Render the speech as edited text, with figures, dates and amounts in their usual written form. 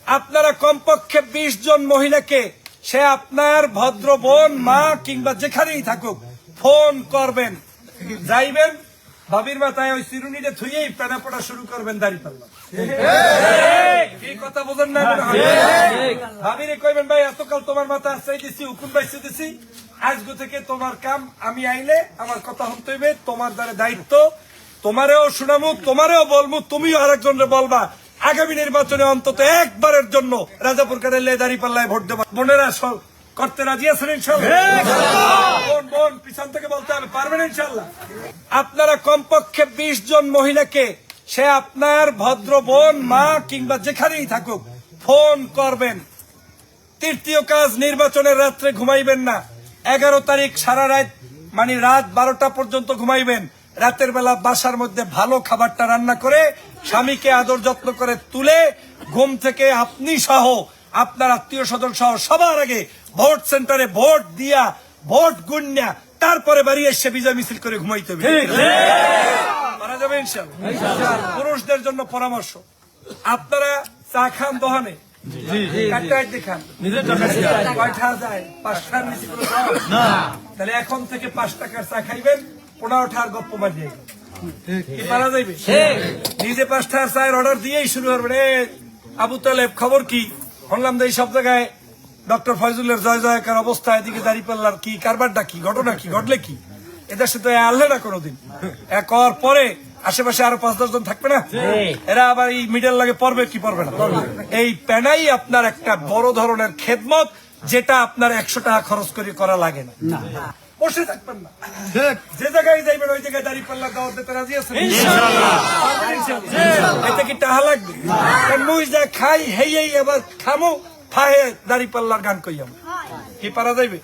আপনারা কমপক্ষে 20 জন মহিলাকে, সে আপনার ভদ্র বোন, মা কিংবা যেখানেই থাকুক, ফোন করবেন, যাইবেন ভাবির মাথায় ওই চিরুনিটা থুয়েই পেনা পড়া শুরু করবেন দাঁড়িপাল্লা। এই কথা বোঝেন না? ভাবিরে কইবেন, ভাই এতকাল তোমার মাথা আশ্রয় দিছি, হুকুম বাইছে দিছি, আজগো থেকে তোমার কাম, আমি আইলে আমার কথা শুনতে হইবে, তোমার দ্বারা দায়িত্ব, তোমারেও শুনামু, তোমারেও বলবো, তুমিও আরেকজনের বলবা। আগামী নির্বাচনে অন্তত একবারের জন্য রাজাপুর কাদেলে দাঁড়িপাল্লায় ভোট দেবা। বোনেরা করতে রাজি আছেন ইনশাল্লাহ? বোন পিছন থেকে বলতে হবে, পারবেন ইনশাল্লাহ? আপনারা কমপক্ষে 20 জন মহিলাকে, সে আপনার ভদ্র বোন, মা কিংবা যেখানেই থাকুক, ফোন করবেন। তৃতীয় কাজ, নির্বাচনের রাত্রে ঘুমাইবেন না। 11 তারিখ সারা রাত, মানে রাত 12টা পর্যন্ত ঘুমাইবেন। রাতের বেলা বাসার মধ্যে ভালো খাবারটা রান্না করে স্বামীকে আদর যত্ন করে তুলে ঘুম থেকে আপনি সহ আপনার আত্মীয় স্বজন সহ সবার আগে ভোট সেন্টারে ভোট দিয়া, ভোট গুন্যা, তারপরে বাড়ি এসে বিজয় মিছিল করে ঘুমাইতে হবে। মারা যাবে ইনশাআল্লাহ। পুরুষদের জন্য পরামর্শ, আপনারা চা খান দোহানে, তাহলে এখন থেকে 5 টাকার চা খাইবেন, 15 টাকার গপ্প বাজিয়ে পারা যাইবে। নিজে 5 টাকার চায়ের অর্ডার দিয়েই শুরু করবেন। আবু তালেব খবর কি? শুনলাম যে সব জায়গায় ডক্টর ফয়জুলের জয় জয়কার অবস্থা, এদিকে দাঁড়িপাল্লার কি কারবারটা কি, ঘটনা কি, ঘটলে কি? এদের সাথে আনলে না কোনোদিন। এক হওয়ার পরে আশেপাশে আরো 5-10 জন থাকবে না? এরা আবার এই মিডল লাগে পড়বে কি পড়বে না? এই প্যানাই আপনার একটা বড় ধরনের খেদমত, যেটা আপনার 100 টাকা খরচ করে করা লাগে না। বসে থাকবেন না, যে জায়গায় যাইবেন ওই জায়গায় দাঁড়িপাল্লা দাওয়াত দিতে রাজি আছেন ইনশাআল্লাহ? এতে কি টাকা লাগবে? মুই যা খাই হেই আবার খামো, ফাহে দাঁড়িপাল্লার গান কইয়াম, কি পারা যাইবে?